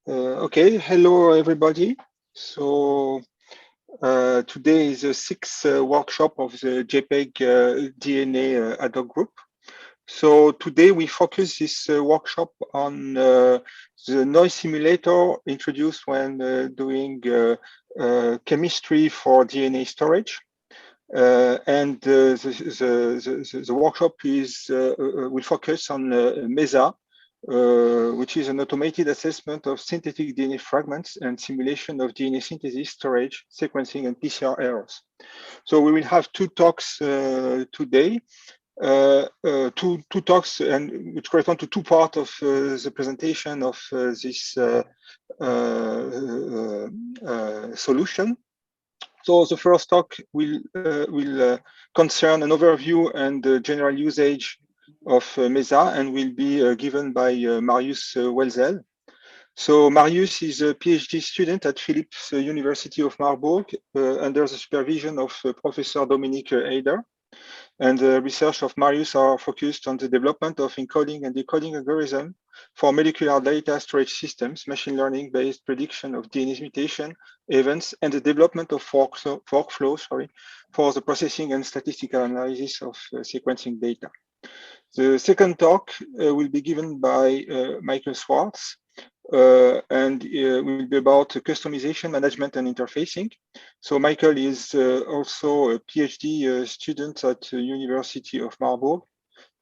Okay, hello everybody. So today is the sixth workshop of the JPEG DNA ad hoc group. So today we focus this workshop on the noise simulator introduced when doing chemistry for DNA storage. And the workshop will focus on MESA, which is an automated assessment of synthetic DNA fragments and simulation of DNA synthesis, storage, sequencing, and PCR errors. So we will have two talks today, two talks, and which correspond to two parts of the presentation of this solution. So the first talk will concern an overview and general usage of MESA and will be given by Marius Welzel. So Marius is a PhD student at Philipps University of Marburg under the supervision of Professor Dominique Heider. And the research of Marius are focused on the development of encoding and decoding algorithm for molecular data storage systems, machine learning-based prediction of DNA mutation events, and the development of workflows for the processing and statistical analysis of sequencing data. The second talk will be given by Michael Schwartz, and will be about customization, management, and interfacing. So Michael is also a PhD student at the University of Marburg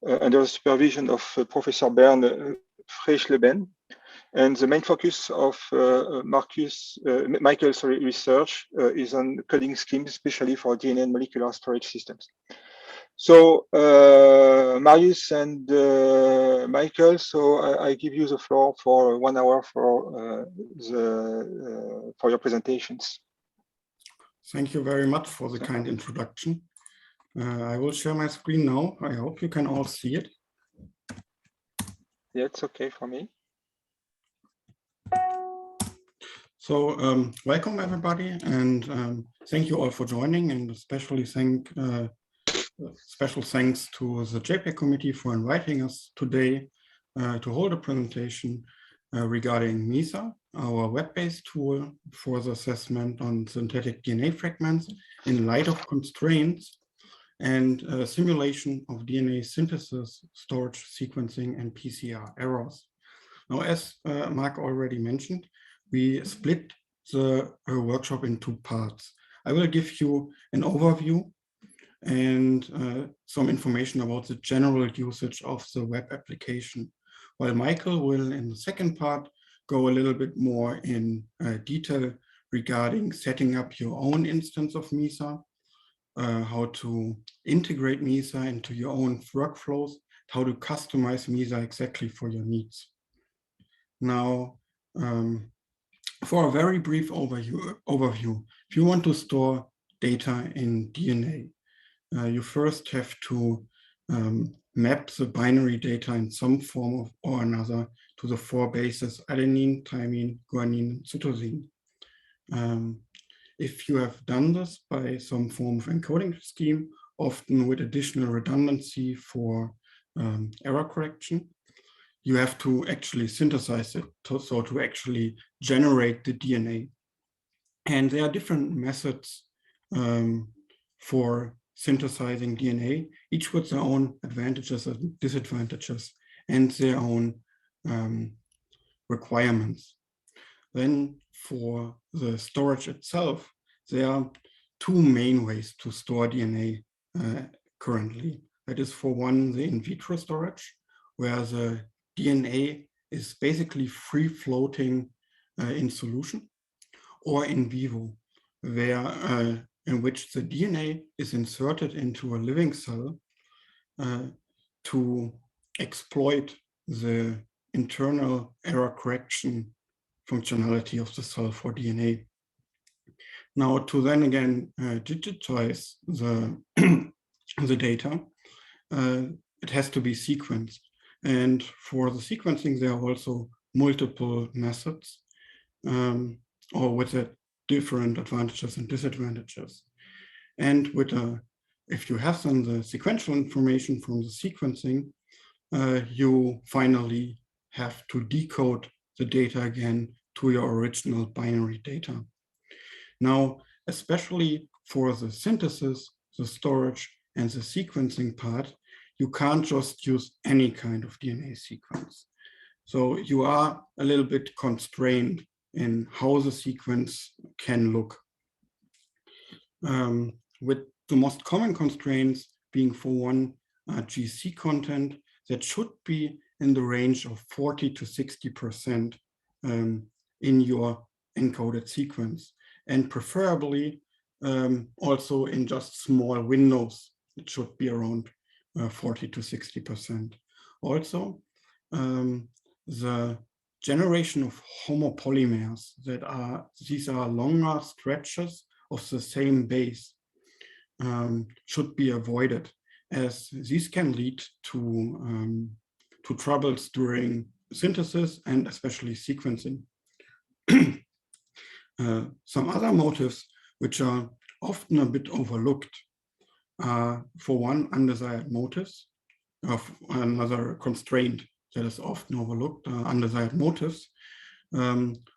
under the supervision of Professor Bernd Freischleben. And the main focus of Michael's research is on coding schemes, especially for DNA and molecular storage systems. So Marius and Michael, so I give you the floor for 1 hour for your presentations. Thank you very much for the kind introduction. I will share my screen now. I hope you can all see it. Yeah, it's okay for me. So welcome everybody, and thank you all for joining, and especially special thanks to the JPEG committee for inviting us today to hold a presentation regarding MESA, our web-based tool for the assessment on synthetic DNA fragments in light of constraints and simulation of DNA synthesis, storage, sequencing, and PCR errors. Now, as Mark already mentioned, we split the workshop in two parts. I will give you an overview and some information about the general usage of the web application, while Michael will, in the second part, go a little bit more in detail regarding setting up your own instance of MESA, how to integrate MESA into your own workflows, how to customize MESA exactly for your needs. Now, for a very brief overview, if you want to store data in DNA, you first have to map the binary data in some form or another to the 4 bases: adenine, thymine, guanine, cytosine. If you have done this by some form of encoding scheme, often with additional redundancy for error correction, you have to actually synthesize it, so to actually generate the DNA. And there are different methods for synthesizing DNA, each with their own advantages and disadvantages and their own requirements. Then for the storage itself, there are 2 main ways to store DNA currently. That is, for one, the in vitro storage, where the DNA is basically free floating in solution, or in vivo, where in which the DNA is inserted into a living cell to exploit the internal error correction functionality of the cell for DNA. Now, to then again digitize the, the data, it has to be sequenced. And for the sequencing, there are also multiple methods, or with different advantages and disadvantages. And with if you have then the sequential information from the sequencing, you finally have to decode the data again to your original binary data. Now, especially for the synthesis, the storage, and the sequencing part, you can't just use any kind of DNA sequence. So you are a little bit constrained in how the sequence can look. With the most common constraints being, for one, GC content that should be in the range of 40 to 60% in your encoded sequence, and preferably also in just small windows. It should be around 40 to 60%. Also, the generation of homopolymers these are longer stretches of the same base should be avoided, as these can lead to troubles during synthesis and especially sequencing. Some other motifs which are often a bit overlooked are, for one, undesired motifs. Another constraint that is often overlooked are undesired motifs,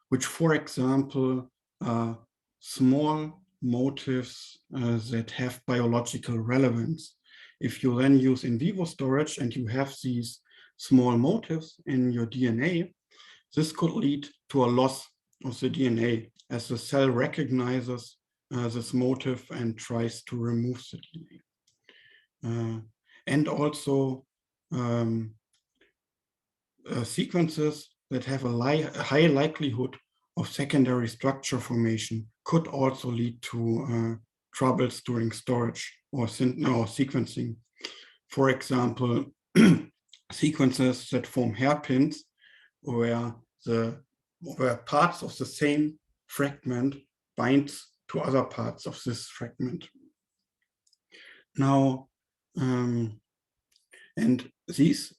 which, for example, are small motifs that have biological relevance. If you then use in vivo storage and you have these small motifs in your DNA, this could lead to a loss of the DNA as the cell recognizes this motif and tries to remove the DNA. And also sequences that have a high likelihood of secondary structure formation could also lead to troubles during storage or sequencing. For example, sequences that form hairpins where parts of the same fragment binds to other parts of this fragment. Now, and these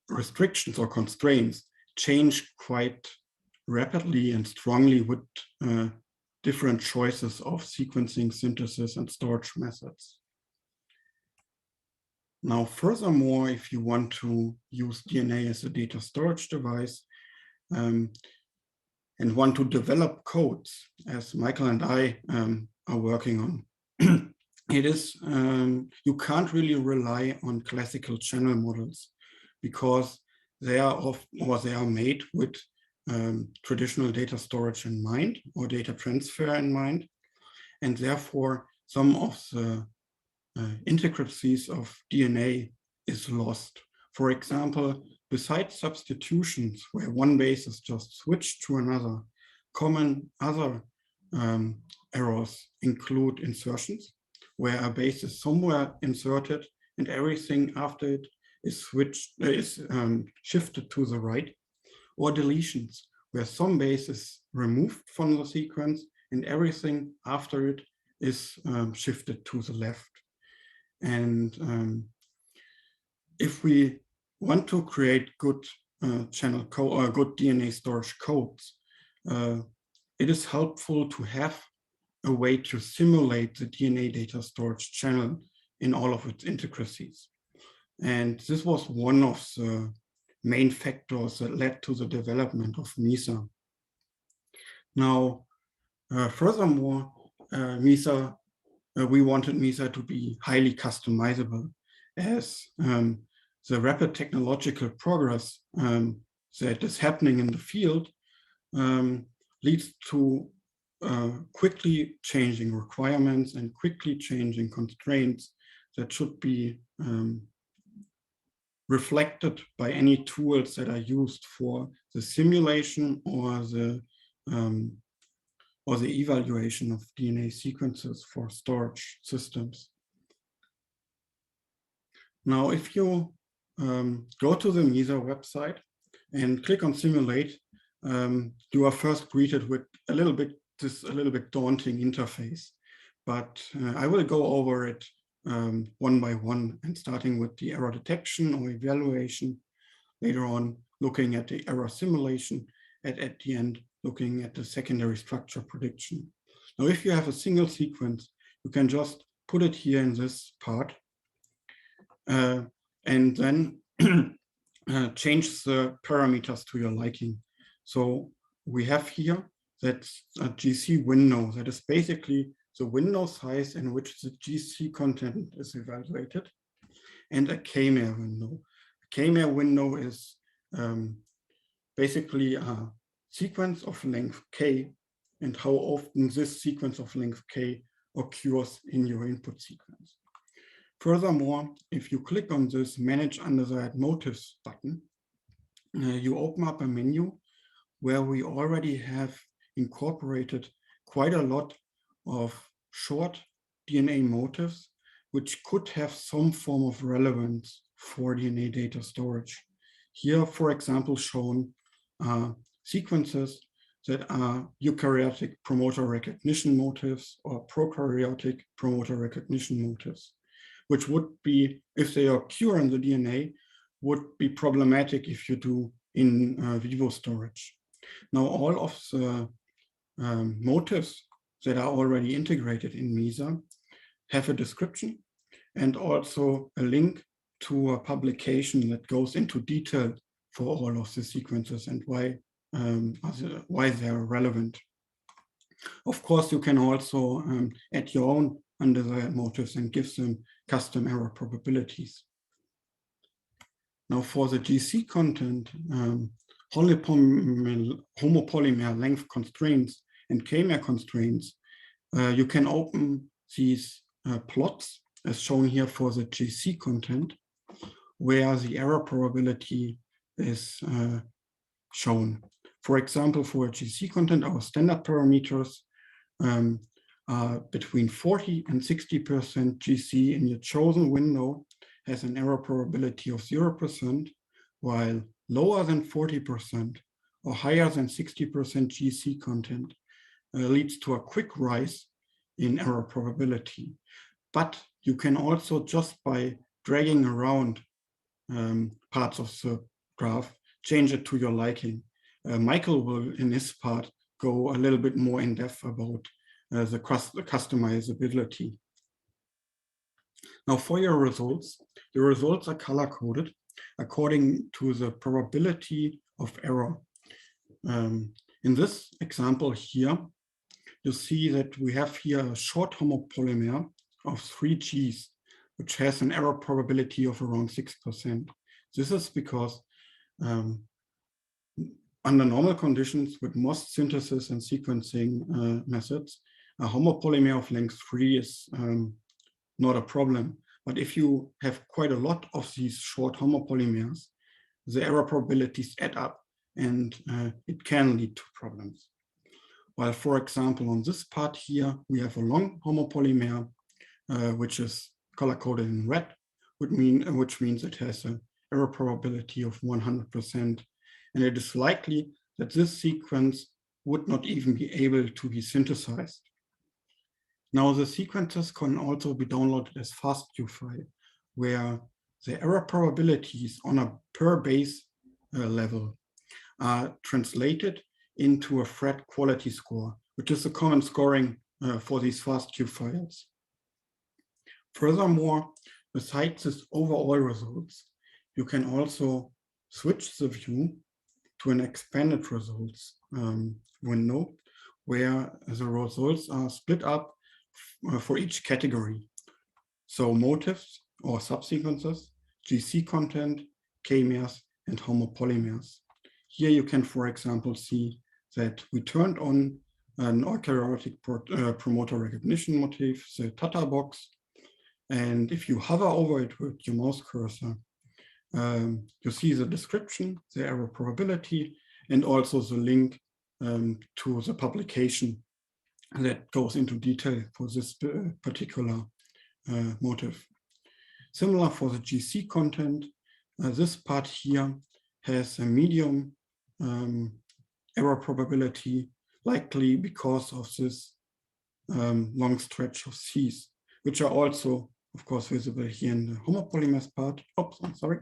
restrictions or constraints change quite rapidly and strongly with different choices of sequencing, synthesis, and storage methods. Now, furthermore, if you want to use DNA as a data storage device and want to develop codes, as Michael and I are working on, it is you can't really rely on classical channel models because they are made with traditional data storage in mind or data transfer in mind, and therefore some of the intricacies of DNA is lost. For example, besides substitutions where one base is just switched to another, common other errors include insertions, where a base is somewhere inserted and everything after it is shifted to the right, or deletions, where some base is removed from the sequence and everything after it is shifted to the left. And if we want to create good channel code or good DNA storage codes, it is helpful to have a way to simulate the DNA data storage channel in all of its intricacies. And this was one of the main factors that led to the development of MESA. Now, furthermore, we wanted MESA to be highly customizable, as the rapid technological progress that is happening in the field leads to quickly changing requirements and quickly changing constraints that should be reflected by any tools that are used for the simulation or the evaluation of DNA sequences for storage systems. Now, if you go to the MESA website and click on Simulate, you are first greeted with a little bit daunting interface, but I will go over it one by one, and starting with the error detection or evaluation, later on looking at the error simulation, and at the end looking at the secondary structure prediction. Now, if you have a single sequence, you can just put it here in this part and then change the parameters to your liking. So we have here that's a GC window. That is basically the window size in which the GC content is evaluated, and a K-mere window. A K-mere window is basically a sequence of length K, and how often this sequence of length K occurs in your input sequence. Furthermore, if you click on this Manage Undesired Motifs button, you open up a menu where we already have incorporated quite a lot of short DNA motifs, which could have some form of relevance for DNA data storage. Here, for example, shown sequences that are eukaryotic promoter recognition motifs or prokaryotic promoter recognition motifs, which would be, if they occur in the DNA, would be problematic if you do in vivo storage. Now, all of the motifs that are already integrated in MESA have a description and also a link to a publication that goes into detail for all of the sequences and why they are relevant. Of course, you can also add your own undesired motifs and give them custom error probabilities. Now, for the GC content, homopolymer length constraints and K-mere constraints, you can open these plots as shown here for the GC content, where the error probability is shown. For example, for a GC content, our standard parameters are between 40 and 60% GC in your chosen window has an error probability of 0%, while lower than 40% or higher than 60% GC content leads to a quick rise in error probability. But you can also, just by dragging around parts of the graph, change it to your liking. Michael will, in his part, go a little bit more in depth about the customizability. Now, for your results are color-coded according to the probability of error. In this example here, you see that we have here a short homopolymer of 3 Gs, which has an error probability of around 6%. This is because under normal conditions with most synthesis and sequencing methods, a homopolymer of length 3 is not a problem. But if you have quite a lot of these short homopolymers, the error probabilities add up and it can lead to problems. While, for example, on this part here, we have a long homopolymer, which is color-coded in red, which means it has an error probability of 100%. And it is likely that this sequence would not even be able to be synthesized. Now, the sequences can also be downloaded as FASTQ file, where the error probabilities on a per base level are translated into a Phred quality score, which is a common scoring for these FASTQ files. Furthermore, besides this overall results, you can also switch the view to an expanded results window, where the results are split up for each category. So motifs or subsequences, GC content, K-meres, and homopolymers. Here you can, for example, see that we turned on an eukaryotic promoter recognition motif, the Tata box. And if you hover over it with your mouse cursor, you see the description, the error probability, and also the link to the publication that goes into detail for this particular motif. Similar for the GC content, this part here has a medium error probability, likely because of this long stretch of Cs, which are also, of course, visible here in the homopolymers part. Oops, I'm sorry.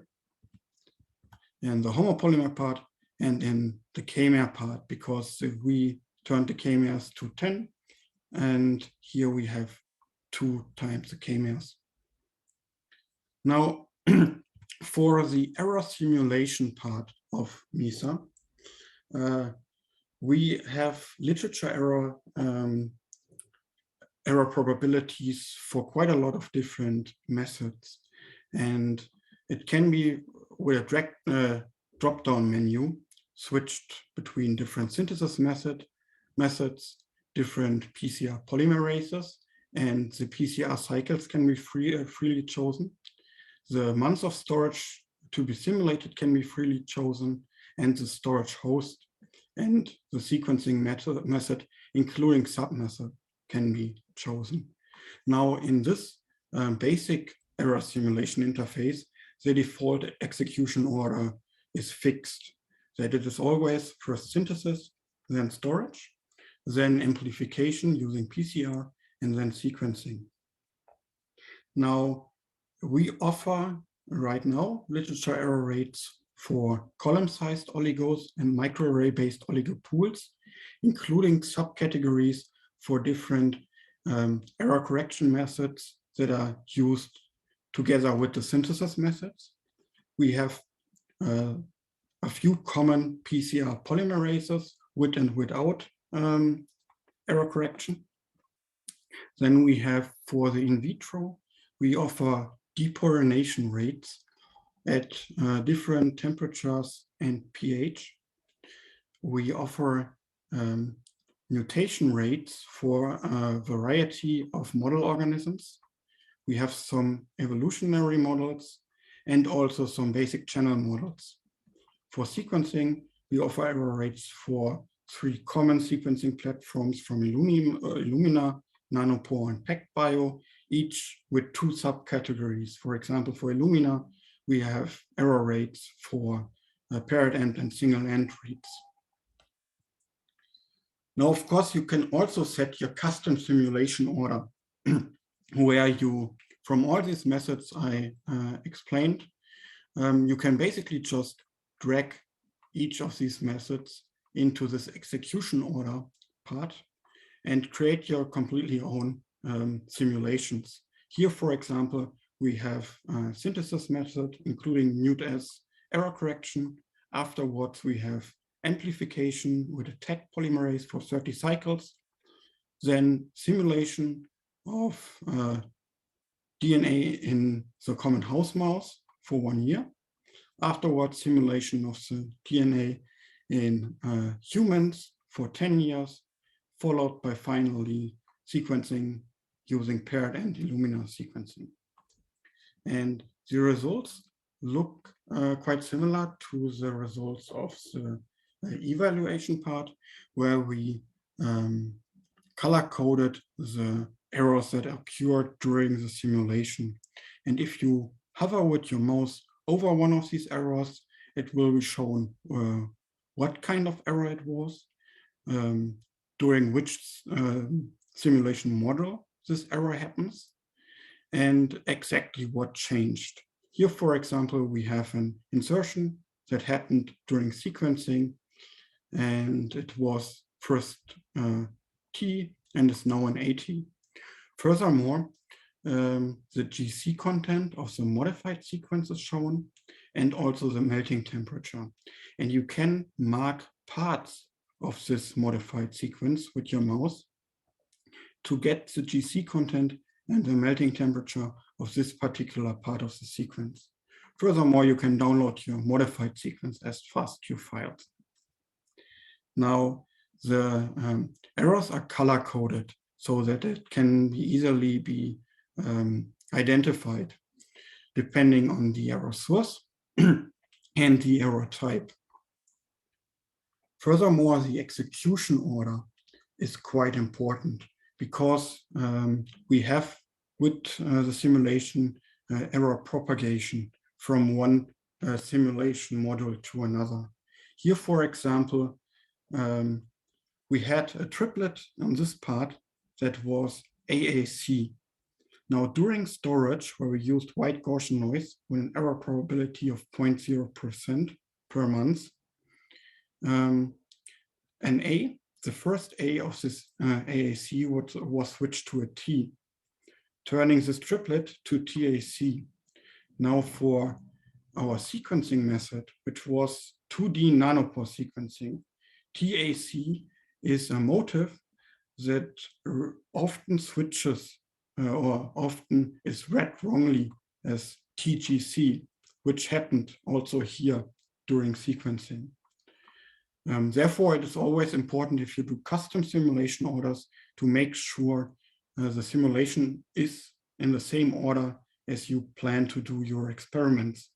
In the homopolymer part and in the K-mere part, because we turned the K-meres to 10, and here we have 2 times the K-meres. Now, for the error simulation part of MESA, we have literature error probabilities for quite a lot of different methods. And it can be with a drop-down menu switched between different synthesis methods, different PCR polymerases, and the PCR cycles can be freely chosen. The months of storage to be simulated can be freely chosen, and the storage host and the sequencing method, including submethod, can be chosen. Now, in this basic error simulation interface, the default execution order is fixed. That it is always first synthesis, then storage, then amplification using PCR, and then sequencing. Now, we offer right now literature error rates for column-sized oligos and microarray-based oligo pools, including subcategories for different error correction methods that are used together with the synthesis methods. We have a few common PCR polymerases with and without error correction. Then we have, for the in vitro, we offer depollination rates at different temperatures and pH. We offer mutation rates for a variety of model organisms. We have some evolutionary models and also some basic channel models. For sequencing, we offer error rates for 3 common sequencing platforms from Illumina, Nanopore, and PacBio, each with 2 subcategories. For example, for Illumina, we have error rates for paired end and single end reads. Now, of course, you can also set your custom simulation order where you, from all these methods I explained, you can basically just drag each of these methods into this execution order part and create your completely own simulations. Here, for example, we have a synthesis method, including mute-as error correction. Afterwards, we have amplification with a tag polymerase for 30 cycles, then simulation of DNA in the common house mouse for 1 year. Afterwards, simulation of the DNA in humans for 10 years, followed by finally sequencing using paired and Illumina sequencing. And the results look quite similar to the results of the evaluation part, where we color-coded the errors that occurred during the simulation. And if you hover with your mouse over one of these errors, it will be shown what kind of error it was, during which simulation model this error happens, and exactly what changed. Here, for example, we have an insertion that happened during sequencing, and it was first T and is now an AT. Furthermore, the GC content of the modified sequence is shown, and also the melting temperature. And you can mark parts of this modified sequence with your mouse to get the GC content and the melting temperature of this particular part of the sequence. Furthermore, you can download your modified sequence as FASTQ files. Now, the errors are color-coded so that it can easily be identified depending on the error source and the error type. Furthermore, the execution order is quite important because we have with the simulation error propagation from one simulation module to another. Here, for example, we had a triplet on this part that was AAC. Now, during storage, where we used white Gaussian noise with an error probability of 0.0% per month, an A, the first A of this AAC was switched to a T, turning this triplet to TAC. Now, for our sequencing method, which was 2D nanopore sequencing, TAC is a motif that often switches or often is read wrongly as TGC, which happened also here during sequencing. Therefore, it is always important if you do custom simulation orders to make sure the simulation is in the same order as you plan to do your experiments.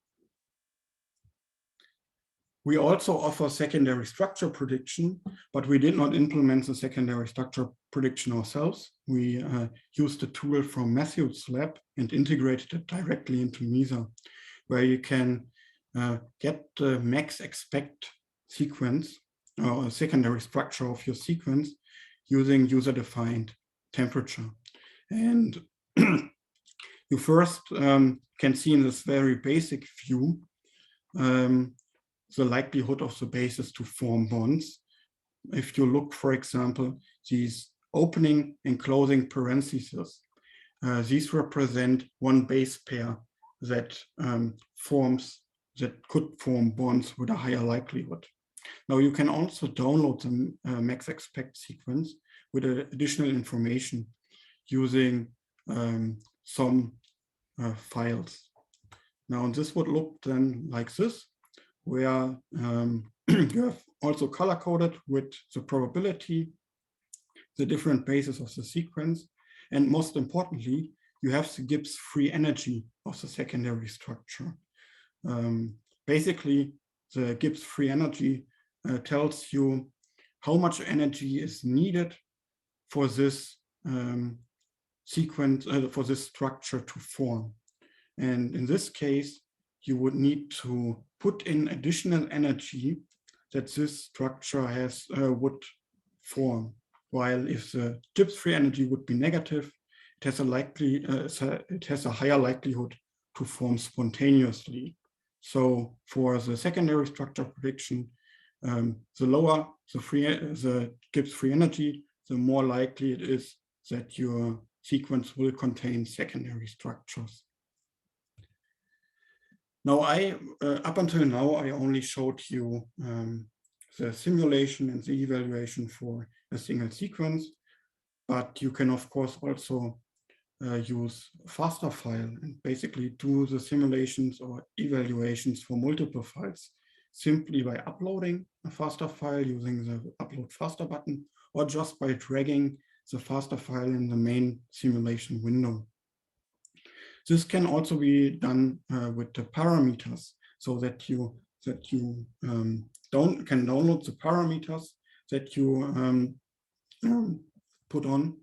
We also offer secondary structure prediction, but we did not implement the secondary structure prediction ourselves. We used a tool from Matthew's lab and integrated it directly into MESA, where you can get the max expect sequence or a secondary structure of your sequence using user-defined temperature. And you first can see in this very basic view the likelihood of the bases to form bonds. If you look, for example, these opening and closing parentheses, these represent one base pair that could form bonds with a higher likelihood. Now you can also download the max expect sequence with additional information using some files. Now this would look then like this, where you have also color-coded with the probability, the different bases of the sequence, and most importantly, you have the Gibbs free energy of the secondary structure. Basically, the Gibbs free energy tells you how much energy is needed for this sequence, for this structure to form. And in this case, you would need to put in additional energy that this structure has would form. While if the Gibbs free energy would be negative, it has a higher likelihood to form spontaneously. So for the secondary structure prediction, the lower the Gibbs free energy, the more likely it is that your sequence will contain secondary structures. Now, up until now, I only showed you the simulation and the evaluation for a single sequence, but you can, of course, also use FASTA file and basically do the simulations or evaluations for multiple files simply by uploading a FASTA file using the Upload FASTA button, or just by dragging the FASTA file in the main simulation window. This can also be done with the parameters, so that you can download the parameters that you put on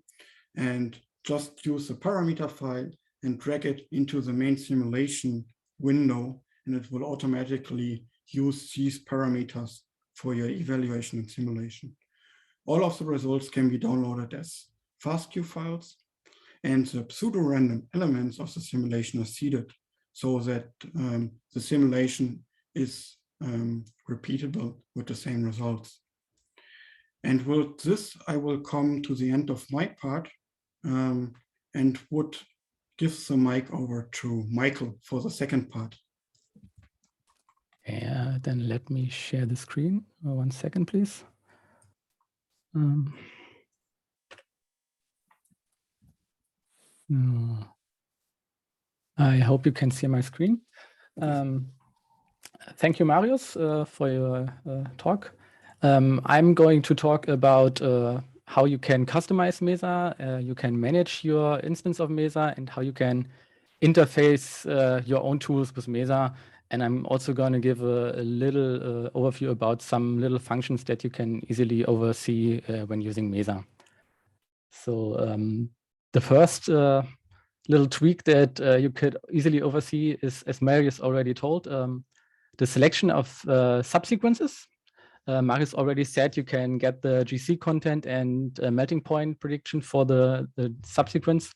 and just use the parameter file and drag it into the main simulation window, and it will automatically use these parameters for your evaluation and simulation. All of the results can be downloaded as FASTQ files, and the pseudo-random elements of the simulation are seeded so that the simulation is repeatable with the same results. And with this, I will come to the end of my part and would give the mic over to Michael for the second part. Yeah, then let me share the screen. 1 second, please. I hope you can see my screen. Thank you, Marius, for your talk. I'm going to talk about how you can customize MESA, you can manage your instance of MESA, and how you can interface your own tools with MESA. And I'm also going to give a little overview about some little functions that you can easily oversee when using MESA. So the first little tweak that you could easily oversee is, as Marius already told, the selection of subsequences. Marius already said you can get the GC content and melting point prediction for the subsequence.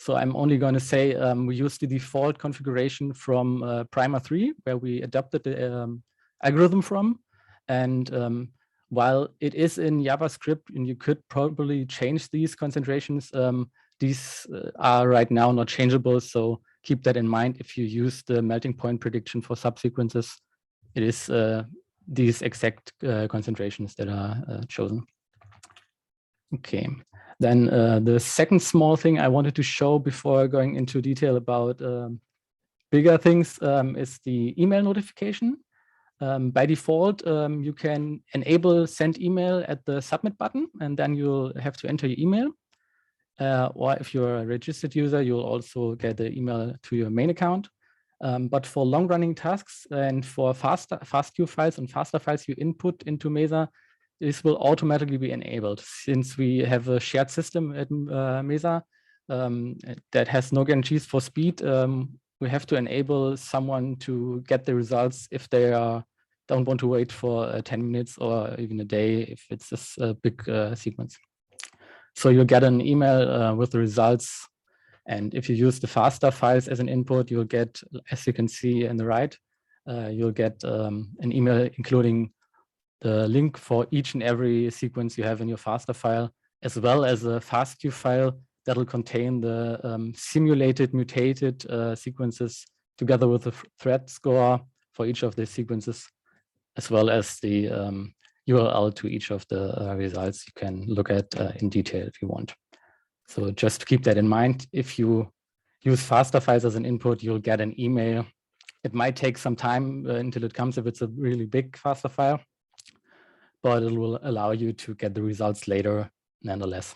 So I'm only going to say we use the default configuration from Primer 3, where we adapted the algorithm from. And while it is in JavaScript and you could probably change these concentrations, these are right now not changeable. So keep that in mind if you use the melting point prediction for subsequences. It is these exact concentrations that are chosen. Okay, then the second small thing I wanted to show before going into detail about bigger things is the email notification. By default, you can enable send email at the submit button, and then you'll have to enter your email. Or if you're a registered user, you'll also get the email to your main account. But for long-running tasks and for fast queue files and faster files you input into Mesa, this will automatically be enabled. Since we have a shared system at Mesa that has no guarantees for speed, we have to enable someone to get the results if they don't want to wait for 10 minutes or even a day if it's a big sequence. So you'll get an email with the results. And if you use the faster files as an input, you'll get, as you can see in the right, you'll get an email including the link for each and every sequence you have in your faster file, as well as a fastq file that will contain the simulated mutated sequences together with the thread score for each of the sequences, as well as the URL to each of the results you can look at in detail if you want. So just to keep that in mind, if you use faster files as an input, you'll get an email. It might take some time until it comes if it's a really big faster file, but it will allow you to get the results later nonetheless.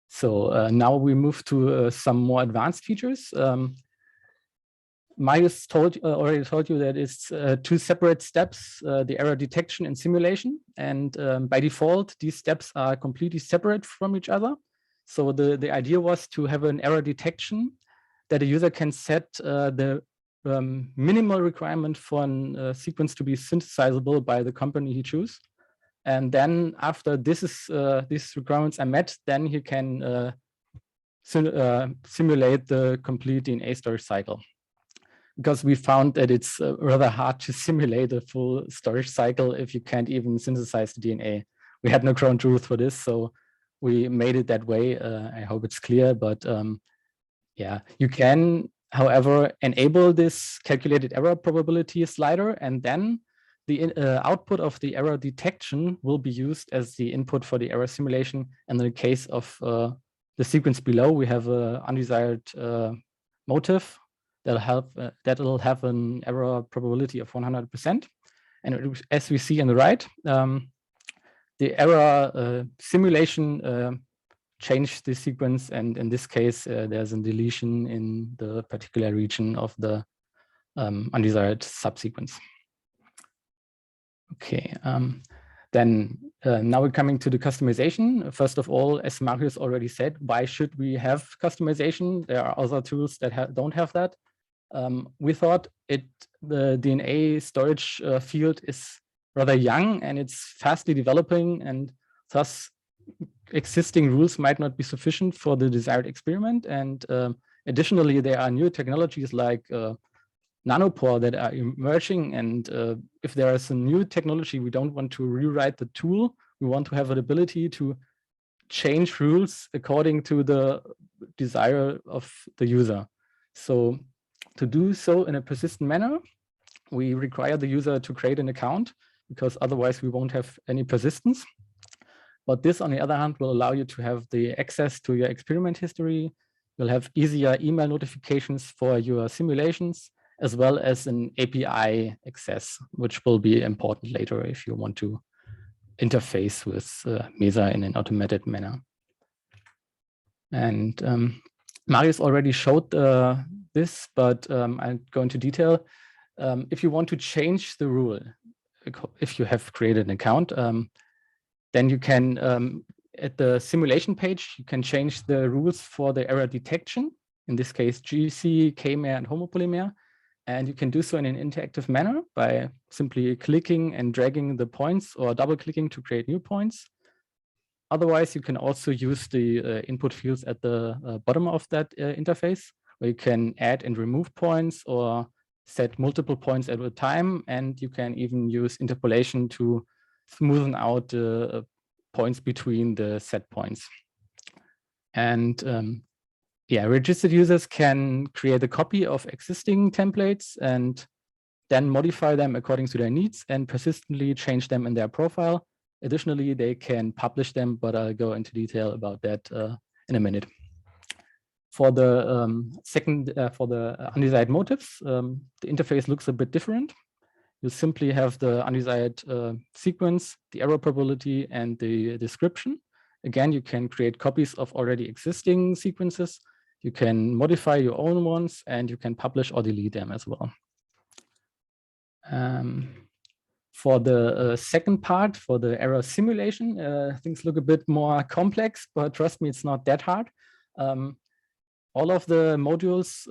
So now we move to some more advanced features. Marius already told you that it's two separate steps, the error detection and simulation. And by default, these steps are completely separate from each other. So the idea was to have an error detection that a user can set the minimal requirement for a sequence to be synthesizable by the company he chooses. And then after these requirements are met, then he can simulate the complete DNA storage cycle. Because we found that it's rather hard to simulate a full storage cycle if you can't even synthesize the DNA. We had no ground truth for this, so we made it that way. I hope it's clear, but yeah, you can, however, enable this calculated error probability slider, and then the output of the error detection will be used as the input for the error simulation. And in the case of the sequence below, we have an undesired motif that'll have an error probability of 100%. And as we see on the right, the error simulation changed the sequence, and in this case, there's a deletion in the particular region of the undesired subsequence. Okay, then now we're coming to the customization. First of all, as Marius already said, why should we have customization? There are other tools that don't have that. We thought the DNA storage field is rather young and it's fastly developing, and thus existing rules might not be sufficient for the desired experiment. And additionally, there are new technologies like nanopore that are emerging. And if there is a new technology, we don't want to rewrite the tool. We want to have the ability to change rules according to the desire of the user. So to do so in a persistent manner, we require the user to create an account, because otherwise we won't have any persistence. But this, on the other hand, will allow you to have the access to your experiment history. You'll have easier email notifications for your simulations, as well as an API access, which will be important later if you want to interface with Mesa in an automated manner. And Marius already showed this, but I'll go into detail. If you want to change the rule, if you have created an account, then you can, at the simulation page, you can change the rules for the error detection, in this case, GC, K-mer, and homopolymer. And you can do so in an interactive manner by simply clicking and dragging the points or double clicking to create new points. Otherwise, you can also use the input fields at the bottom of that interface, where you can add and remove points or set multiple points at a time. And you can even use interpolation to smoothen out the points between the set points. And yeah, registered users can create a copy of existing templates and then modify them according to their needs and persistently change them in their profile. Additionally, they can publish them, but I'll go into detail about that in a minute. For the for the undesired motifs, the interface looks a bit different. You simply have the undesired sequence, the error probability, and the description. Again, you can create copies of already existing sequences. You can modify your own ones, and you can publish or delete them as well. For the second part, for the error simulation, things look a bit more complex, but trust me, it's not that hard. All of the modules,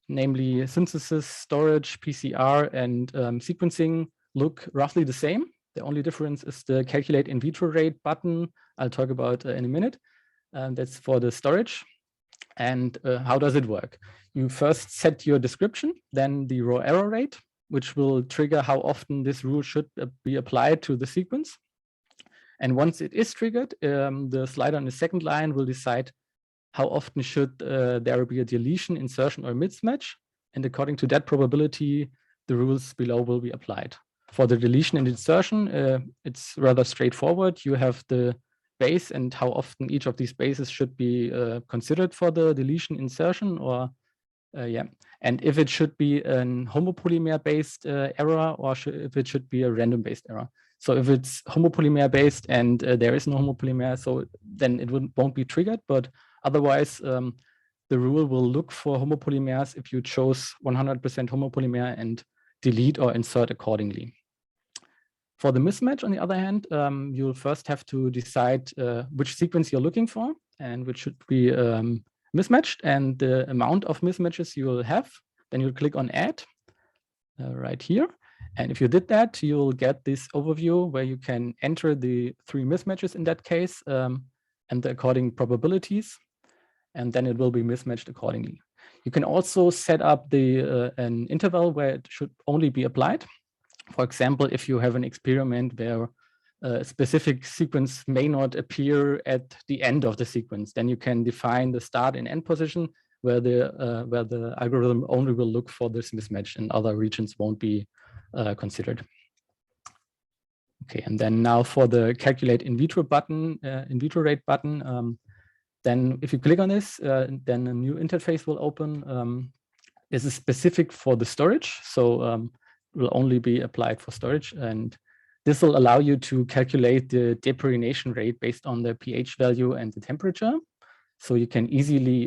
namely synthesis, storage, PCR, and sequencing, look roughly the same. The only difference is the calculate in vitro rate button I'll talk about in a minute. That's for the storage. And how does it work? You first set your description, then the raw error rate, which will trigger how often this rule should be applied to the sequence. And once it is triggered, the slider on the second line will decide how often should there be a deletion, insertion, or mismatch. And according to that probability, the rules below will be applied. For the deletion and insertion, it's rather straightforward. You have the base and how often each of these bases should be considered for the deletion, insertion, or yeah. And if it should be a homopolymer-based error, or if it should be a random-based error. So if it's homopolymer-based and there is no homopolymer, so then it won't be triggered. But otherwise, the rule will look for homopolymers if you chose 100% homopolymer and delete or insert accordingly. For the mismatch, on the other hand, you'll first have to decide which sequence you're looking for and which should be mismatched, and the amount of mismatches you will have. Then you'll click on Add right here. And if you did that, you'll get this overview where you can enter the 3 mismatches in that case and the according probabilities, and then it will be mismatched accordingly. You can also set up the an interval where it should only be applied. For example, if you have an experiment where a specific sequence may not appear at the end of the sequence, then you can define the start and end position where the algorithm only will look for this mismatch and other regions won't be considered. Okay, and then now for the calculate in vitro button, in vitro rate button, then if you click on this, then a new interface will open. This is specific for the storage, so will only be applied for storage, and this will allow you to calculate the depyrination rate based on the pH value and the temperature. So you can easily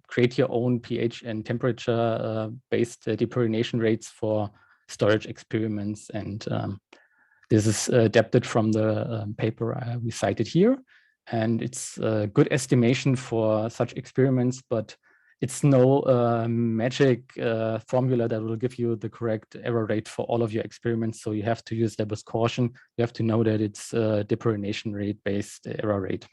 create your own pH and temperature based depyrination rates for storage experiments, and this is adapted from the paper we cited here, and it's a good estimation for such experiments, but it's no magic formula that will give you the correct error rate for all of your experiments. So you have to use that with caution. You have to know that it's a depyrination rate based error rate.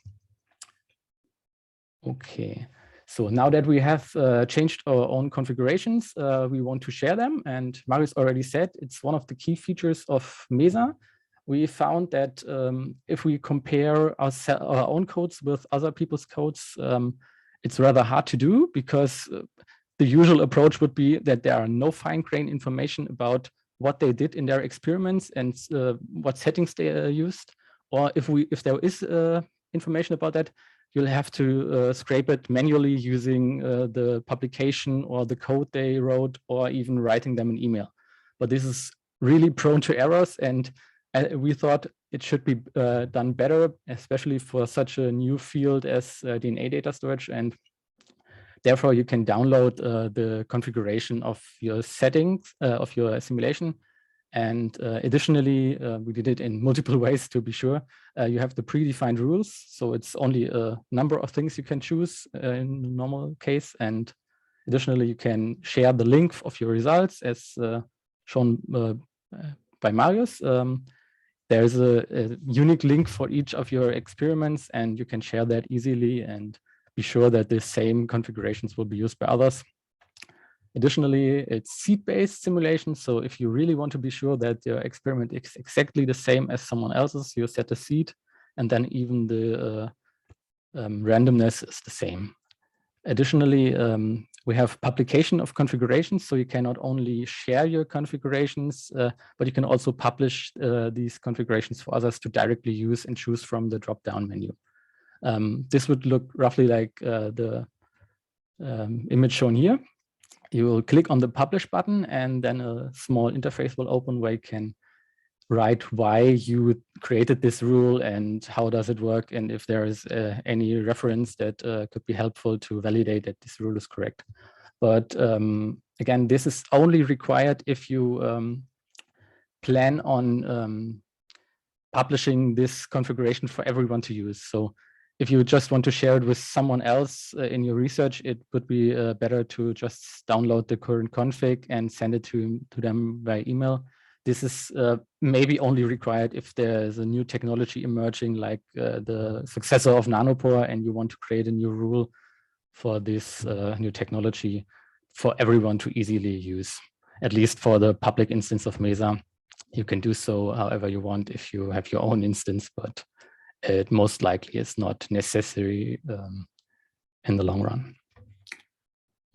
Okay, so now that we have changed our own configurations, we want to share them. And Marius already said it's one of the key features of Mesa. We found that if we compare our own codes with other people's codes, it's rather hard to do because the usual approach would be that there are no fine-grained information about what they did in their experiments and what settings they used. Or if there is information about that, you'll have to scrape it manually using the publication or the code they wrote, or even writing them an email. But this is really prone to errors, and we thought it should be done better, especially for such a new field as DNA data storage. And therefore, you can download the configuration of your settings of your simulation. And additionally, we did it in multiple ways to be sure. You have the predefined rules. So it's only a number of things you can choose in the normal case. And additionally, you can share the link of your results as shown by Marius. There's a unique link for each of your experiments, and you can share that easily and be sure that the same configurations will be used by others. Additionally, it's seed-based simulation. So if you really want to be sure that your experiment is exactly the same as someone else's, you set a seed, and then even the randomness is the same. Additionally, we have publication of configurations, so you can not only share your configurations, but you can also publish these configurations for others to directly use and choose from the drop-down menu. This would look roughly like the image shown here. You will click on the publish button, and then a small interface will open where you can write why you created this rule and how does it work, and if there is any reference that could be helpful to validate that this rule is correct. But again, this is only required if you plan on publishing this configuration for everyone to use. So if you just want to share it with someone else in your research, it would be better to just download the current config and send it to them by email. This is maybe only required if there's a new technology emerging, like the successor of Nanopore, and you want to create a new rule for this new technology for everyone to easily use. At least for the public instance of Mesa, you can do so however you want if you have your own instance, but it most likely is not necessary in the long run.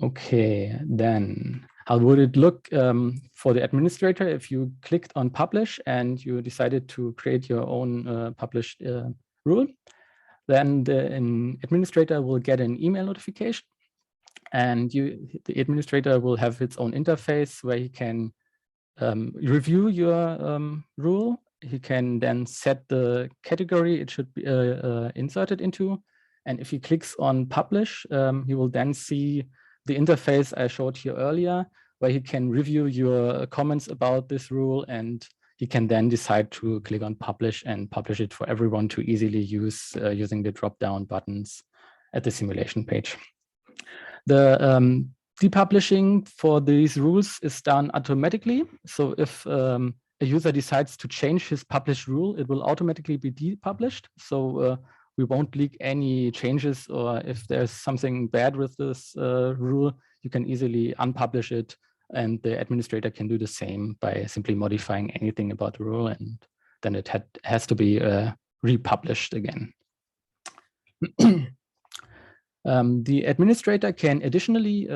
Okay, then how would it look for the administrator if you clicked on publish and you decided to create your own published rule? Then the administrator will get an email notification, and the administrator will have its own interface where he can review your rule. He can then set the category it should be inserted into. And if he clicks on publish, he will then see the interface I showed here earlier, where he can review your comments about this rule, and he can then decide to click on publish and publish it for everyone to easily use using the drop-down buttons at the simulation page. The depublishing for these rules is done automatically. So if a user decides to change his published rule, it will automatically be depublished. So we won't leak any changes, or if there's something bad with this rule, you can easily unpublish it, and the administrator can do the same by simply modifying anything about the rule, and then it has to be republished again. The administrator can additionally,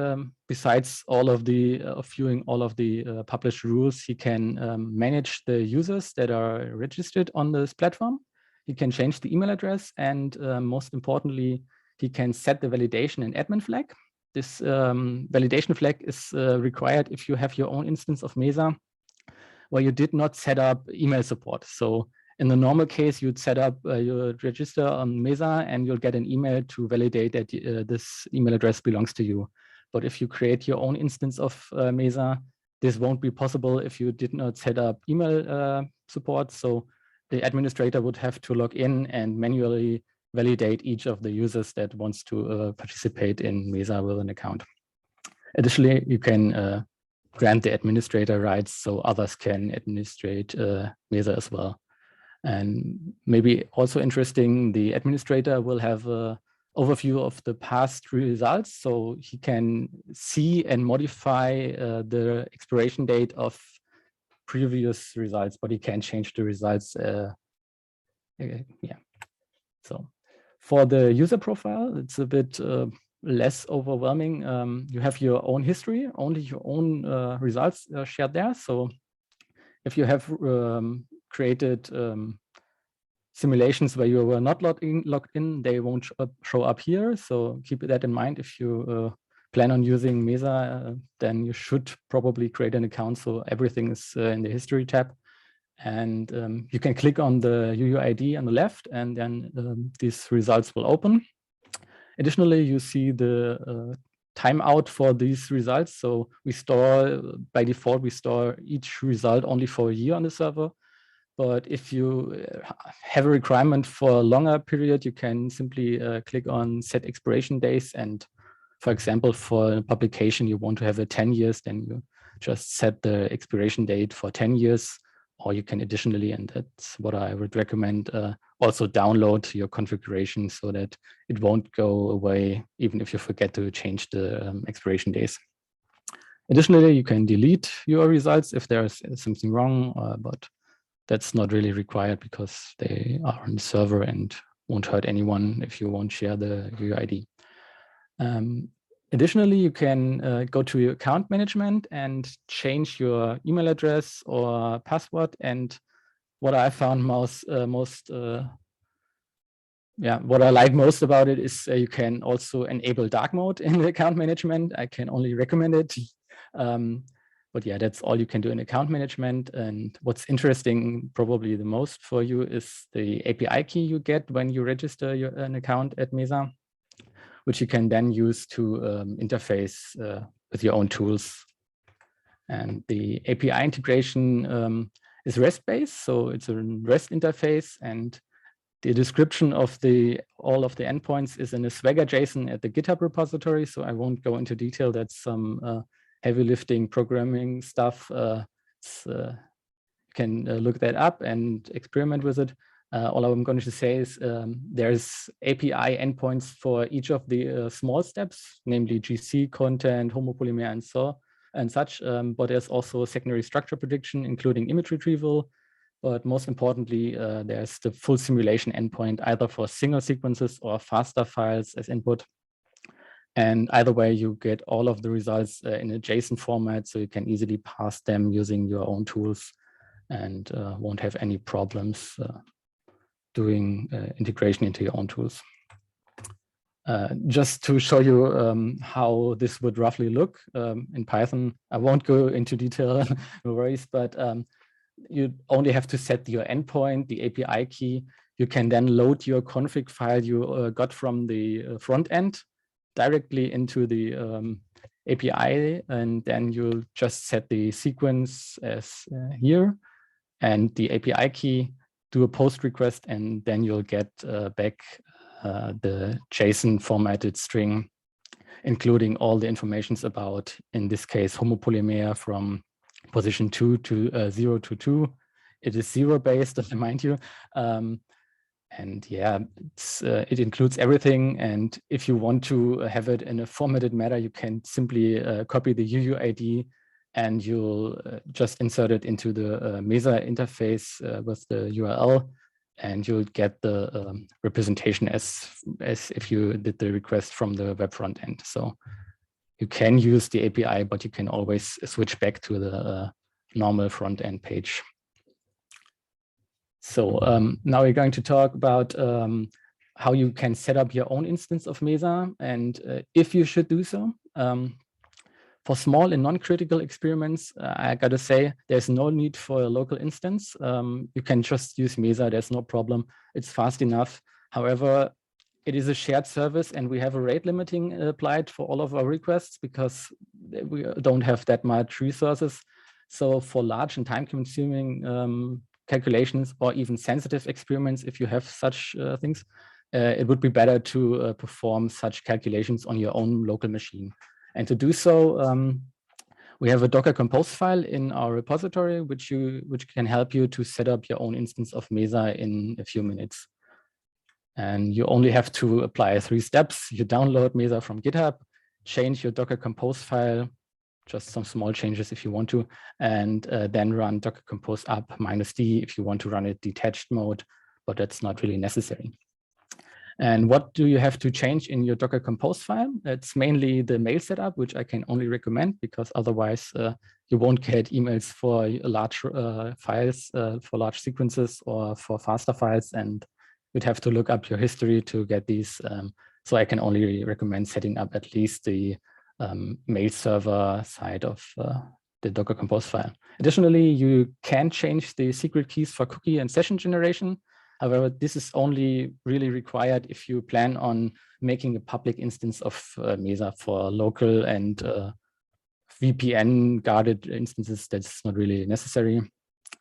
besides all of the viewing all of the published rules, he can manage the users that are registered on this platform. He can change the email address, and most importantly, he can set the validation and admin flag. This validation flag is required if you have your own instance of Mesa where you did not set up email support. So in the normal case, you'd set up your register on Mesa and you'll get an email to validate that this email address belongs to you. But if you create your own instance of Mesa, this won't be possible if you did not set up email support. So the administrator would have to log in and manually validate each of the users that wants to participate in Mesa with an account. Additionally, you can grant the administrator rights so others can administrate Mesa as well. And maybe also interesting, the administrator will have an overview of the past results, so he can see and modify the expiration date of previous results, but he can't change the results. Yeah. So for the user profile, it's a bit less overwhelming. You have your own history, only your own results shared there. So if you have created simulations where you were not logged in, they won't show up here. So keep that in mind. If you plan on using Mesa, then you should probably create an account so everything is in the history tab. And you can click on the UUID on the left, and then these results will open. Additionally, you see the timeout for these results. So we store, by default, we store each result only for a year on the server. But if you have a requirement for a longer period, you can simply click on set expiration days. And for example, for publication, you want to have a 10 years, then you just set the expiration date for 10 years. Or you can additionally, and that's what I would recommend, also download your configuration so that it won't go away even if you forget to change the expiration days. Additionally, you can delete your results if there's something wrong, but that's not really required because they are on the server and won't hurt anyone if you won't share the UUID. Additionally, you can go to your account management and change your email address or password. And what I found what I like most about it is you can also enable dark mode in the account management. I can only recommend it. But yeah, that's all you can do in account management. And what's interesting probably the most for you is the API key you get when you register an account at Mesa, which you can then use to interface with your own tools. And the API integration is REST-based, so it's a REST interface, and the description of all of the endpoints is in a Swagger JSON at the GitHub repository, so I won't go into detail. That's some heavy lifting programming stuff. You can look that up and experiment with it. All I'm going to say is there's API endpoints for each of the small steps, namely GC, content, homopolymer, and such. But there's also secondary structure prediction, including image retrieval. But most importantly, there's the full simulation endpoint, either for single sequences or faster files as input. And either way, you get all of the results in a JSON format, so you can easily parse them using your own tools and won't have any problems doing integration into your own tools. Just to show you how this would roughly look in Python, I won't go into detail, no worries, but you only have to set your endpoint, the API key. You can then load your config file you got from the front end directly into the API, and then you'll just set the sequence as here and the API key, do a post request, and then you'll get back the JSON formatted string, including all the informations about, in this case, homopolymer from position 2 to 0 to 2. It is 0 based, mind you. And yeah, it includes everything. And if you want to have it in a formatted manner, you can simply copy the UUID and you'll just insert it into the Mesa interface with the URL, and you'll get the representation as if you did the request from the web front end. So you can use the API, but you can always switch back to the normal front end page. So now we're going to talk about how you can set up your own instance of Mesa, and if you should do so. For small and non-critical experiments, I got to say, there's no need for a local instance. You can just use Mesa, there's no problem. It's fast enough. However, it is a shared service, and we have a rate limiting applied for all of our requests because we don't have that much resources. So for large and time-consuming calculations, or even sensitive experiments, if you have such things, it would be better to perform such calculations on your own local machine. And to do so, we have a Docker Compose file in our repository, which can help you to set up your own instance of Mesa in a few minutes. And you only have to apply 3 steps. You download Mesa from GitHub, change your Docker Compose file, just some small changes if you want to, and then run Docker Compose up -d if you want to run it detached mode, but that's not really necessary. And what do you have to change in your Docker Compose file? It's mainly the mail setup, which I can only recommend because otherwise you won't get emails for large files, for large sequences or for faster files, and you'd have to look up your history to get these. So I can only recommend setting up at least the mail server side of the Docker Compose file. Additionally, you can change the secret keys for cookie and session generation. However, this is only really required if you plan on making a public instance of Mesa for local and VPN guarded instances. That's not really necessary.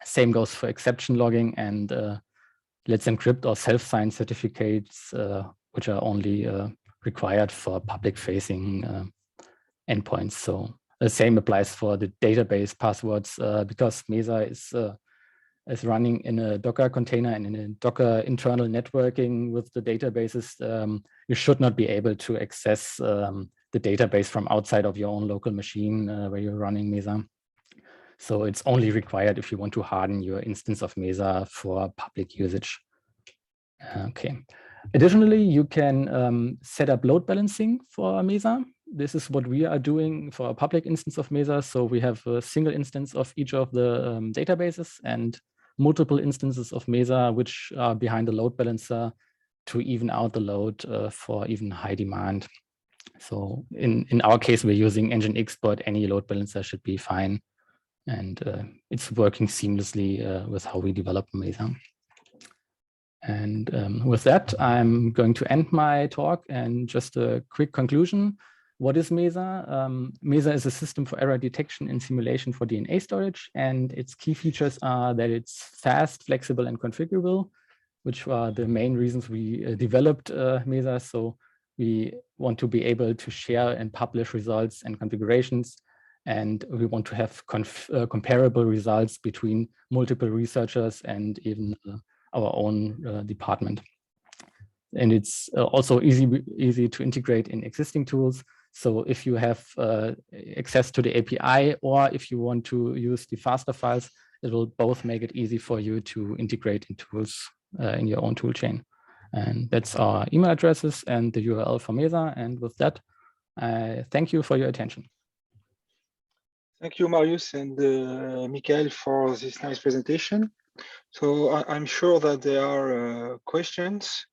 Same goes for exception logging and Let's Encrypt or self-signed certificates, which are only required for public-facing endpoints. So the same applies for the database passwords because Mesa is running in a Docker container and in a Docker internal networking with the databases. You should not be able to access the database from outside of your own local machine where you're running Mesa. So it's only required if you want to harden your instance of Mesa for public usage. Okay. Additionally, you can set up load balancing for Mesa. this is what we are doing for a public instance of Mesa. So we have a single instance of each of the databases and multiple instances of Mesa, which are behind the load balancer to even out the load for even high demand. So in our case, we're using Nginx, but any load balancer should be fine. And it's working seamlessly with how we develop Mesa. And with that, I'm going to end my talk and just a quick conclusion. What is Mesa? Mesa is a system for error detection and simulation for DNA storage. And its key features are that it's fast, flexible, and configurable, which are the main reasons we developed Mesa. So we want to be able to share and publish results and configurations. And we want to have comparable results between multiple researchers and even our own department. And it's also easy to integrate in existing tools. So if you have access to the API, or if you want to use the faster files, it will both make it easy for you to integrate in tools in your own tool chain. And that's our email addresses and the URL for Mesa. And with that, I thank you for your attention. Thank you, Marius and Michael, for this nice presentation. So I'm sure that there are questions